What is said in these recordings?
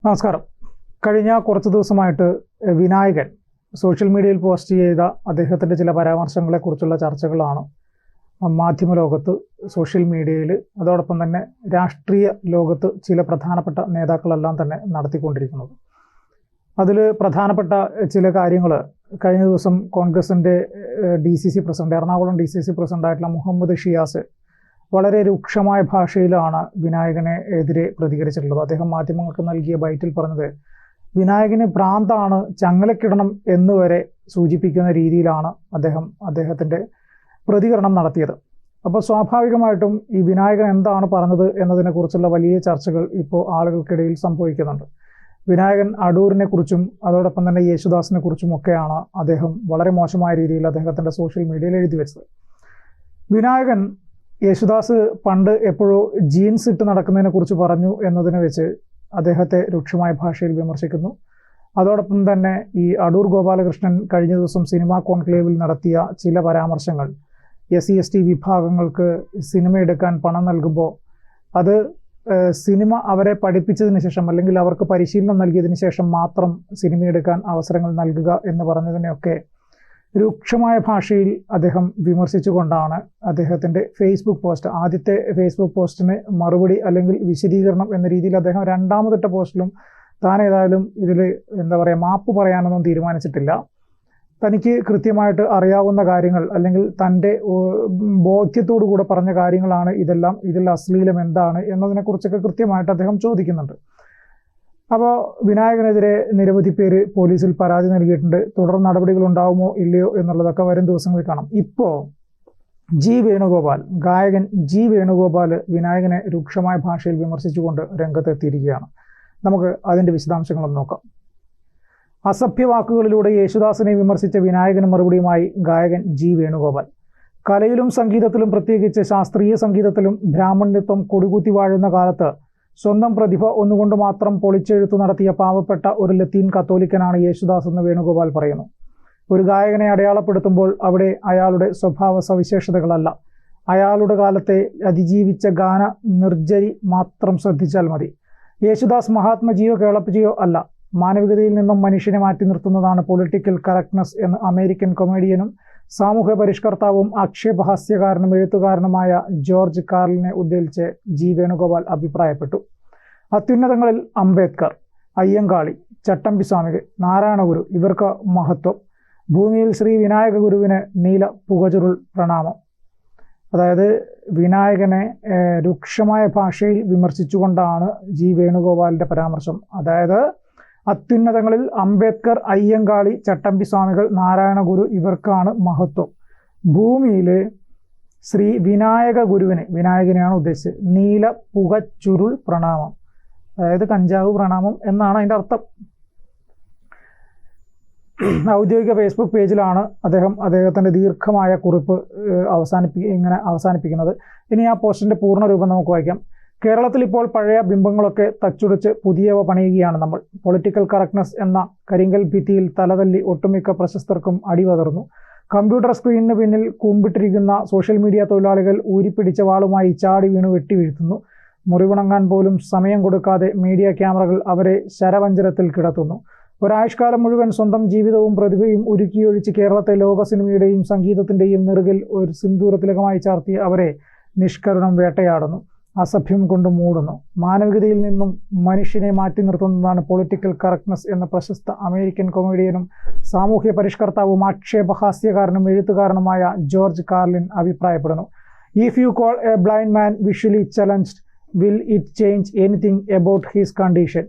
നമസ്കാരം. കഴിഞ്ഞ കുറച്ച് ദിവസമായിട്ട് വിനായകൻ സോഷ്യൽ മീഡിയയിൽ പോസ്റ്റ് ചെയ്ത അദ്ദേഹത്തിൻ്റെ ചില പരാമർശങ്ങളെക്കുറിച്ചുള്ള ചർച്ചകളാണ് മാധ്യമ ലോകത്ത്, സോഷ്യൽ മീഡിയയിൽ, അതോടൊപ്പം തന്നെ രാഷ്ട്രീയ ലോകത്ത് ചില പ്രധാനപ്പെട്ട നേതാക്കളെല്ലാം തന്നെ നടത്തിക്കൊണ്ടിരിക്കുന്നത്. അതിൽ പ്രധാനപ്പെട്ട ചില കാര്യങ്ങൾ കഴിഞ്ഞ ദിവസം കോൺഗ്രസിൻ്റെ എറണാകുളം DCC പ്രസിഡൻ്റായിട്ടുള്ള മുഹമ്മദ് ഷിയാസ് വളരെ രൂക്ഷമായ ഭാഷയിലാണ് വിനായകനെ എതിരെ പ്രതികരിച്ചിട്ടുള്ളത്. അദ്ദേഹം മാധ്യമങ്ങൾക്ക് നൽകിയ ബൈറ്റിൽ പറഞ്ഞത് വിനായകന് ഭ്രാന്താണ്, ചങ്ങലക്കിടണം എന്നുവരെ സൂചിപ്പിക്കുന്ന രീതിയിലാണ് അദ്ദേഹത്തിൻ്റെ പ്രതികരണം നടത്തിയത്. അപ്പോൾ സ്വാഭാവികമായിട്ടും ഈ വിനായകൻ എന്താണ് പറഞ്ഞത് എന്നതിനെക്കുറിച്ചുള്ള വലിയ ചർച്ചകൾ ഇപ്പോൾ ആളുകൾക്കിടയിൽ സംഭവിക്കുന്നുണ്ട്. വിനായകൻ അടൂരിനെ കുറിച്ചും അതോടൊപ്പം തന്നെ യേശുദാസിനെ കുറിച്ചും ഒക്കെയാണ് അദ്ദേഹം വളരെ മോശമായ രീതിയിൽ അദ്ദേഹത്തിൻ്റെ സോഷ്യൽ മീഡിയയിൽ എഴുതി വെച്ചത്. വിനായകൻ യേശുദാസ് പണ്ട് എപ്പോഴോ ജീൻസ് ഇട്ട് നടക്കുന്നതിനെ കുറിച്ച് പറഞ്ഞു എന്നതിനെ വെച്ച് അദ്ദേഹത്തെ രൂക്ഷമായ ഭാഷയിൽ വിമർശിക്കുന്നു. അതോടൊപ്പം തന്നെ ഈ അടൂർ ഗോപാലകൃഷ്ണൻ കഴിഞ്ഞ ദിവസം സിനിമാ കോൺക്ലേവിൽ നടത്തിയ ചില പരാമർശങ്ങൾ, SC/ST വിഭാഗങ്ങൾക്ക് സിനിമ എടുക്കാൻ പണം നൽകുമ്പോൾ അത് സിനിമ അവരെ പഠിപ്പിച്ചതിന് ശേഷം അല്ലെങ്കിൽ അവർക്ക് പരിശീലനം നൽകിയതിന് ശേഷം മാത്രം സിനിമ എടുക്കാൻ അവസരങ്ങൾ നൽകുക എന്ന് പറഞ്ഞതിനെയൊക്കെ രൂക്ഷമായ ഭാഷയിൽ അദ്ദേഹം വിമർശിച്ചുകൊണ്ടാണ് അദ്ദേഹത്തിൻ്റെ ഫേസ്ബുക്ക് പോസ്റ്റ്, ആദ്യത്തെ ഫേസ്ബുക്ക് പോസ്റ്റിന് മറുപടി അല്ലെങ്കിൽ വിശദീകരണം എന്ന രീതിയിൽ അദ്ദേഹം രണ്ടാമതിട്ട പോസ്റ്റിലും താൻ ഏതായാലും ഇതിൽ മാപ്പ് പറയാനൊന്നും തീരുമാനിച്ചിട്ടില്ല. തനിക്ക് കൃത്യമായിട്ട് അറിയാവുന്ന കാര്യങ്ങൾ അല്ലെങ്കിൽ തൻ്റെ ബോധ്യത്തോടു കൂടെ പറഞ്ഞ കാര്യങ്ങളാണ് ഇതെല്ലാം, ഇതിൽ അശ്ലീലം എന്താണ് എന്നതിനെക്കുറിച്ചൊക്കെ കൃത്യമായിട്ട് അദ്ദേഹം ചോദിക്കുന്നുണ്ട്. അപ്പോൾ വിനായകനെതിരെ നിരവധി പേര് പോലീസിൽ പരാതി നൽകിയിട്ടുണ്ട്. തുടർ നടപടികൾ ഉണ്ടാവുമോ ഇല്ലയോ എന്നുള്ളതൊക്കെ വരും ദിവസങ്ങളിൽ കാണാം. ഇപ്പോൾ ഗായകൻ ജി വേണുഗോപാൽ വിനായകനെ രൂക്ഷമായ ഭാഷയിൽ വിമർശിച്ചുകൊണ്ട് രംഗത്തെത്തിയിരിക്കുകയാണ്. നമുക്ക് അതിൻ്റെ വിശദാംശങ്ങളൊന്ന് നോക്കാം. അസഭ്യവാക്കുകളിലൂടെ യേശുദാസിനെ വിമർശിച്ച വിനായകന് മറുപടിയുമായി ഗായകൻ ജി വേണുഗോപാൽ. കലയിലും സംഗീതത്തിലും, പ്രത്യേകിച്ച് ശാസ്ത്രീയ സംഗീതത്തിലും ബ്രാഹ്മണ്യത്വം കൊടികുത്തി വാഴുന്ന കാലത്ത് സ്വന്തം പ്രതിഭ ഒന്നുകൊണ്ട് മാത്രം പൊളിച്ചെഴുത്തു നടത്തിയ പാവപ്പെട്ട ഒരു ലത്തീൻ കത്തോലിക്കനാണ് യേശുദാസ് എന്ന് വേണുഗോപാൽ പറയുന്നു. ഒരു ഗായകനെ അടയാളപ്പെടുത്തുമ്പോൾ അവിടെ അയാളുടെ സ്വഭാവ സവിശേഷതകളല്ല, അയാളുടെ കാലത്തെ അതിജീവിച്ച ഗാന നിർജ്ജരി മാത്രം ശ്രദ്ധിച്ചാൽ മതി. യേശുദാസ് മഹാത്മജിയോ കേളപ്പജിയോ അല്ല. മാനവികതയിൽ നിന്നും മനുഷ്യനെ മാറ്റി നിർത്തുന്നതാണ് പൊളിറ്റിക്കൽ കറക്റ്റ്നസ് എന്ന് അമേരിക്കൻ കൊമേഡിയനും സാമൂഹ്യ പരിഷ്കർത്താവും ആക്ഷേപഹാസ്യകാരനും എഴുത്തുകാരനുമായ ജോർജ് കാർലിനെ ഉദ്ധരിച്ച് ജി വേണുഗോപാൽ അഭിപ്രായപ്പെട്ടു. അത്യുന്നതങ്ങളിൽ അംബേദ്കർ, അയ്യങ്കാളി, ചട്ടമ്പിസ്വാമികൾ, നാരായണഗുരു ഇവർക്ക് മഹത്വം. ഭൂമിയിൽ ശ്രീ വിനായക ഗുരുവിന് നീല പുകചുരുൾ പ്രണാമം. അതായത് വിനായകനെ രൂക്ഷമായ ഭാഷയിൽ വിമർശിച്ചുകൊണ്ടാണ് ജി വേണുഗോപാലിൻ്റെ പരാമർശം. അതായത് അത്യുന്നതങ്ങളിൽ അംബേദ്കർ, അയ്യങ്കാളി, ചട്ടമ്പിസ്വാമികൾ, നാരായണഗുരു ഇവർക്കാണ് മഹത്വം. ഭൂമിയിൽ ശ്രീ വിനായക ഗുരുവിന്, വിനായകനെയാണ് ഉദ്ദേശിച്ചത്, നീല പുകച്ചുരുൾ പ്രണാമം, അതായത് കഞ്ചാവ് പ്രണാമം എന്നാണ് അതിൻ്റെ അർത്ഥം. ഔദ്യോഗിക ഫേസ്ബുക്ക് പേജിലാണ് അദ്ദേഹത്തിൻ്റെ ദീർഘമായ കുറിപ്പ് അവസാനിപ്പിക്കുന്നത്. ഇനി ആ പോസ്റ്റിൻ്റെ പൂർണ്ണ രൂപം നമുക്ക് വായിക്കാം. കേരളത്തിൽ ഇപ്പോൾ പഴയ ബിംബങ്ങളൊക്കെ തച്ചുടച്ച് പുതിയവ പണിയുകയാണ് നമ്മൾ. പൊളിറ്റിക്കൽ കറക്റ്റ്നസ് എന്ന കരിങ്കൽ ഭിത്തിയിൽ തലതല്ലി ഒട്ടുമിക്ക പ്രശസ്തർക്കും അടിവതർന്നു. കമ്പ്യൂട്ടർ സ്ക്രീനിന് പിന്നിൽ കൂമ്പിട്ടിരിക്കുന്ന സോഷ്യൽ മീഡിയ തൊഴിലാളികൾ ഊരിപ്പിടിച്ച വാളുമായി ചാടി വീണു വെട്ടി വീഴ്ത്തുന്നു. മുറിവുണങ്ങാൻ പോലും സമയം കൊടുക്കാതെ മീഡിയ ക്യാമറകൾ അവരെ ശരവഞ്ചരത്തിൽ കിടത്തുന്നു. ഒരാഴ്ചക്കാലം മുഴുവൻ സ്വന്തം ജീവിതവും പ്രതിഭയും ഉരുക്കിയൊഴിച്ച് കേരളത്തെ ലോക സിനിമയുടെയും സംഗീതത്തിൻ്റെയും നെറുകിൽ ഒരു സിന്ദൂരത്തിലകമായി ചാർത്തി അവരെ നിഷ്കരുണം വേട്ടയാടുന്നു, അസഭ്യം കൊണ്ട് മൂടുന്നു. മാനവികതയിൽ നിന്നും മനുഷ്യനെ മാറ്റി നിർത്തുന്നതാണ് പൊളിറ്റിക്കൽ കറക്റ്റ്നസ് എന്ന പ്രശസ്ത അമേരിക്കൻ കൊമേഡിയനും സാമൂഹ്യ പരിഷ്കർത്താവും ആക്ഷേപഹാസ്യകാരനും എഴുത്തുകാരനുമായ ജോർജ് കാർലിൻ അഭിപ്രായപ്പെടുന്നു. If you call A blind man visually challenged, will it change anything about his condition?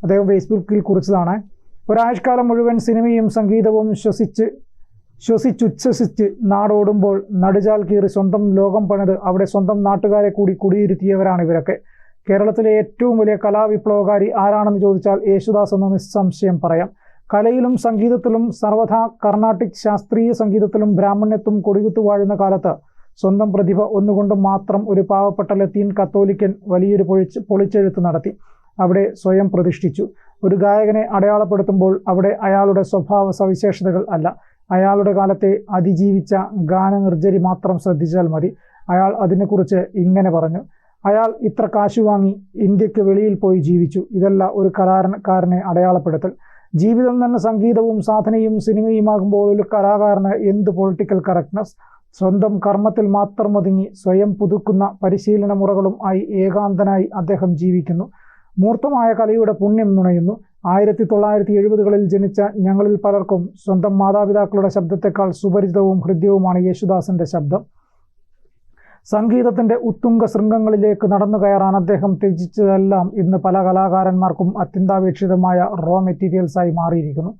അദ്ദേഹം ഫേസ്ബുക്കിൽ കുറിച്ചതാണ്. ഒരാഴ്ചക്കാലം മുഴുവൻ സിനിമയും സംഗീതവും ശ്വസിച്ചുച്ഛസിച്ച് നാടോടുമ്പോൾ നടുചാൽ കീറി സ്വന്തം ലോകം പണിത് അവിടെ സ്വന്തം നാട്ടുകാരെ കൂടി കുടിയിരുത്തിയവരാണ് ഇവരൊക്കെ. കേരളത്തിലെ ഏറ്റവും വലിയ കലാവിപ്ലവകാരി ആരാണെന്ന് ചോദിച്ചാൽ യേശുദാസ് എന്ന് നിസ്സംശയം പറയാം. കലയിലും സംഗീതത്തിലും സർവഥാ കർണാട്ടിക് ശാസ്ത്രീയ സംഗീതത്തിലും ബ്രാഹ്മണ്യത്വം കൊടികുത്തു വാഴുന്ന കാലത്ത് സ്വന്തം പ്രതിഭ ഒന്നുകൊണ്ട് മാത്രം ഒരു പാവപ്പെട്ട ലത്തീൻ കത്തോലിക്കൻ വലിയൊരു പൊളിച്ചെഴുത്ത് നടത്തി അവിടെ സ്വയം പ്രതിഷ്ഠിച്ചു. ഒരു ഗായകനെ അടയാളപ്പെടുത്തുമ്പോൾ അവിടെ അയാളുടെ സ്വഭാവ സവിശേഷതകൾ അല്ല, അയാളുടെ കാലത്തെ അതിജീവിച്ച ഗാനനിർജ്ജരി മാത്രം ശ്രദ്ധിച്ചാൽ മതി. അയാൾ അതിനെക്കുറിച്ച് ഇങ്ങനെ പറഞ്ഞു: അയാൾ ഇത്ര കാശ് വാങ്ങി ഇന്ത്യക്ക് വെളിയിൽ പോയി ജീവിച്ചു. ഇതല്ല ഒരു കലാകാരനെ അടയാളപ്പെടുത്തൽ. ജീവിതം തന്നെ സംഗീതവും സാധനയും സിനിമയുമാകുമ്പോൾ ഒരു കലാകാരന് എന്ത് പൊളിറ്റിക്കൽ കറക്റ്റ്നസ്? സ്വന്തം കർമ്മത്തിൽ മാത്രം ഒതുങ്ങി സ്വയം പുതുക്കുന്ന പരിശീലന മുറകളും ആയി ഏകാന്തനായി അദ്ദേഹം ജീവിക്കുന്നു. മൂർത്തമായ കലയുടെ പുണ്യം നുണയുന്നു. 1970-കളിൽ ജനിച്ച ഞങ്ങളിൽ പലർക്കും സ്വന്തം മാതാപിതാക്കളുടെ ശബ്ദത്തെക്കാൾ സുപരിചിതവും ഹൃദ്യവുമാണ് യേശുദാസിന്റെ ശബ്ദം. സംഗീതത്തിന്റെ ഉത്തുംഗ ശൃംഗങ്ങളിലേക്ക് നടന്നു കയറാൻ അദ്ദേഹം ത്യജിച്ചതെല്ലാം ഇന്ന് പല കലാകാരന്മാർക്കും അത്യന്താപേക്ഷിതമായ റോ മെറ്റീരിയൽസായി മാറിയിരിക്കുന്നു.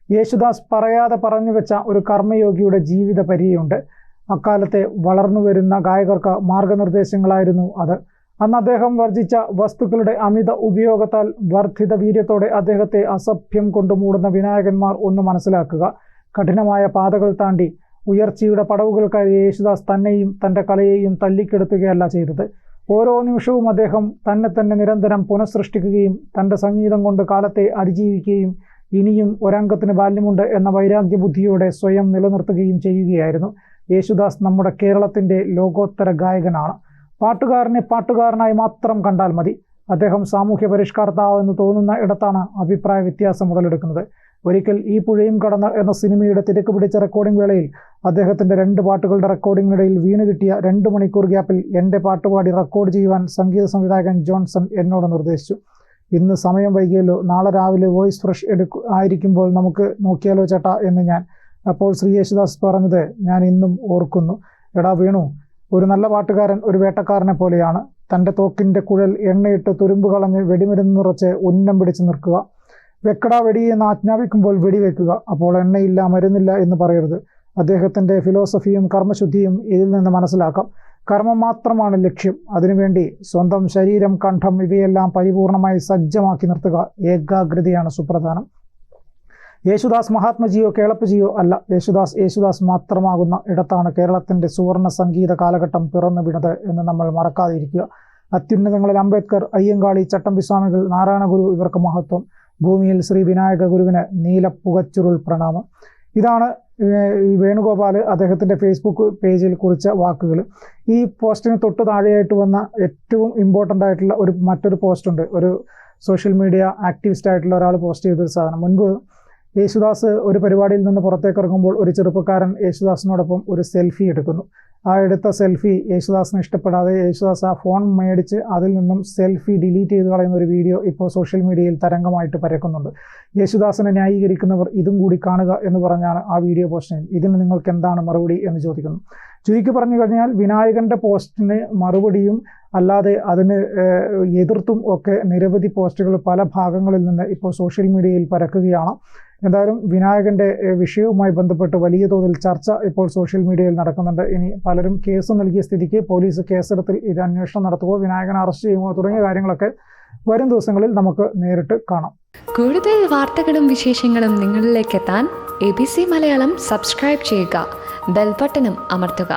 യേശുദാസ് പറയാതെ പറഞ്ഞു വെച്ച ഒരു കർമ്മയോഗിയുടെ ജീവിത പരിചയമുണ്ട്. അക്കാലത്തെ വളർന്നു വരുന്ന ഗായകർക്ക് മാർഗനിർദ്ദേശങ്ങളായിരുന്നു അത്. അന്ന് അദ്ദേഹം വർജിച്ച വസ്തുക്കളുടെ അമിത ഉപയോഗത്താൽ വർദ്ധിത വീര്യത്തോടെ അദ്ദേഹത്തെ അസഭ്യം കൊണ്ട് മൂടുന്ന വിനായകന്മാർ ഒന്ന് മനസ്സിലാക്കുക. കഠിനമായ പാതകൾ താണ്ടി ഉയർച്ചയുടെ പടവുകൾ കയറി യേശുദാസ് തന്നെയും തൻ്റെ കലയെയും തല്ലിക്കെടുത്തുകയല്ല ചെയ്തത്. ഓരോ നിമിഷവും അദ്ദേഹം തന്നെ നിരന്തരം പുനഃസൃഷ്ടിക്കുകയും തൻ്റെ സംഗീതം കൊണ്ട് കാലത്തെ അതിജീവിക്കുകയും ഇനിയും ഒരംഗത്തിന് ബാല്യമുണ്ട് എന്ന വൈരാഗ്യ ബുദ്ധിയോടെ സ്വയം നിലനിർത്തുകയും ചെയ്യുകയായിരുന്നു. യേശുദാസ് നമ്മുടെ കേരളത്തിൻ്റെ ലോകോത്തര ഗായകനാണ്. പാട്ടുകാരനെ പാട്ടുകാരനായി മാത്രം കണ്ടാൽ മതി. അദ്ദേഹം സാമൂഹ്യ പരിഷ്കർത്താവെന്ന് തോന്നുന്ന ഇടത്താണ് അഭിപ്രായ വ്യത്യാസം മുതലെടുക്കുന്നത്. ഒരിക്കൽ ഈ പുഴയും കടന്ന് എന്ന സിനിമയുടെ തിരക്ക് പിടിച്ച റെക്കോർഡിംഗ് വേളയിൽ അദ്ദേഹത്തിൻ്റെ 2 പാട്ടുകളുടെ റെക്കോർഡിങ്ങിനിടയിൽ വീണ് കിട്ടിയ 2 മണിക്കൂർ ഗ്യാപ്പിൽ എൻ്റെ പാട്ടുപാടി റെക്കോർഡ് ചെയ്യുവാൻ സംഗീത സംവിധായകൻ ജോൺസൺ എന്നോട് നിർദ്ദേശിച്ചു. ഇന്ന് സമയം വൈകിയല്ലോ, നാളെ രാവിലെ വോയിസ് ഫ്രഷ് ആയിരിക്കുമ്പോൾ നമുക്ക് നോക്കിയാലോ ചേട്ടാ എന്ന് ഞാൻ. അപ്പോൾ ശ്രീ യേശുദാസ് പറഞ്ഞത് ഞാൻ ഇന്നും ഓർക്കുന്നു. എടാ വേണു, ഒരു നല്ല പാട്ടുകാരൻ ഒരു വേട്ടക്കാരനെ പോലെയാണ്. തൻ്റെ തോക്കിൻ്റെ കുഴൽ എണ്ണയിട്ട് തുരുമ്പ് കളഞ്ഞ് വെടിമരുന്ന് നിറച്ച് ഉന്നം പിടിച്ച് നിൽക്കുക. വെക്കടാ വെടിയെന്ന് ആജ്ഞാപിക്കുമ്പോൾ വെടിവെക്കുക. അപ്പോൾ എണ്ണയില്ല മരുന്നില്ല എന്ന് പറയരുത്. അദ്ദേഹത്തിൻ്റെ ഫിലോസഫിയും കർമ്മശുദ്ധിയും ഇതിൽ നിന്ന് മനസ്സിലാക്കാം. കർമ്മം മാത്രമാണ് ലക്ഷ്യം. അതിനുവേണ്ടി സ്വന്തം ശരീരം, കണ്ഠം ഇവയെല്ലാം പരിപൂർണമായി സജ്ജമാക്കി നിർത്തുക. ഏകാഗ്രതയാണ് സുപ്രധാനം. യേശുദാസ് മഹാത്മജിയോ കേളപ്പജിയോ അല്ല. യേശുദാസ് മാത്രമാകുന്ന ഇടത്താണ് കേരളത്തിൻ്റെ സുവർണ സംഗീത കാലഘട്ടം പിറന്നു വീണത് എന്ന് നമ്മൾ മറക്കാതിരിക്കുക. അത്യുന്നതങ്ങളിൽ അംബേദ്കർ, അയ്യങ്കാളി, ചട്ടമ്പിസ്വാമികൾ, നാരായണഗുരു ഇവർക്ക് മഹത്വം. ഭൂമിയിൽ ശ്രീ വിനായക ഗുരുവിന് നീലപ്പുകച്ചുരുൾ പ്രണാമം. ഇതാണ് വേണുഗോപാൽ അദ്ദേഹത്തിൻ്റെ ഫേസ്ബുക്ക് പേജിൽ കുറിച്ച വാക്കുകൾ. ഈ പോസ്റ്റിന് തൊട്ട് താഴെയായിട്ട് വന്ന ഏറ്റവും ഇമ്പോർട്ടൻ്റ് ആയിട്ടുള്ള മറ്റൊരു പോസ്റ്റുണ്ട്. ഒരു സോഷ്യൽ മീഡിയ ആക്ടിവിസ്റ്റ് ആയിട്ടുള്ള ഒരാൾ പോസ്റ്റ് ചെയ്തൊരു സാധനം. മുൻപ് യേശുദാസ് ഒരു പരിപാടിയിൽ നിന്ന് പുറത്തേക്ക് ഇറങ്ങുമ്പോൾ ഒരു ചെറുപ്പക്കാരൻ യേശുദാസിനോടൊപ്പം ഒരു സെൽഫി എടുക്കുന്നു. ആ എടുത്ത സെൽഫി യേശുദാസിന് ഇഷ്ടപ്പെടാതെ യേശുദാസ് ആ ഫോൺ മേടിച്ച് അതിൽ നിന്നും സെൽഫി ഡിലീറ്റ് ചെയ്ത് കളയുന്ന ഒരു വീഡിയോ ഇപ്പോൾ സോഷ്യൽ മീഡിയയിൽ തരംഗമായിട്ട് പരക്കുന്നുണ്ട്. യേശുദാസിനെ ന്യായീകരിക്കുന്നവർ ഇതും കൂടി കാണുക എന്ന് പറഞ്ഞാണ് ആ വീഡിയോ പോസ്റ്റിന്. ഇതിന് നിങ്ങൾക്ക് എന്താണ് മറുപടി എന്ന് ചോദിക്കുന്നു. ചുരുക്കി പറഞ്ഞു കഴിഞ്ഞാൽ വിനായകൻ്റെ പോസ്റ്റിന് മറുപടിയും അല്ലാതെ അതിന് എതിർത്തും ഒക്കെ നിരവധി പോസ്റ്റുകൾ പല ഭാഗങ്ങളിൽ നിന്ന് ഇപ്പോൾ സോഷ്യൽ മീഡിയയിൽ പരക്കുകയാണ്. എന്തായാലും വിനായകൻ്റെ വിഷയവുമായി ബന്ധപ്പെട്ട് വലിയ തോതിൽ ചർച്ച ഇപ്പോൾ സോഷ്യൽ മീഡിയയിൽ നടക്കുന്നുണ്ട്. ഇനി പലരും കേസ് നൽകിയ സ്ഥിതിക്ക് പോലീസ് കേസെടുത്ത് ഇത് അന്വേഷണം നടത്തുകയോ വിനായകനെ അറസ്റ്റ് ചെയ്യുമോ തുടങ്ങിയ കാര്യങ്ങളൊക്കെ വരും ദിവസങ്ങളിൽ നമുക്ക് നേരിട്ട് കാണാം. കൂടുതൽ വാർത്തകളും വിശേഷങ്ങളും നിങ്ങളിലേക്ക് എത്താൻ ABC മലയാളം സബ്സ്ക്രൈബ് ചെയ്യുക, ബെൽ ബട്ടണും അമർത്തുക.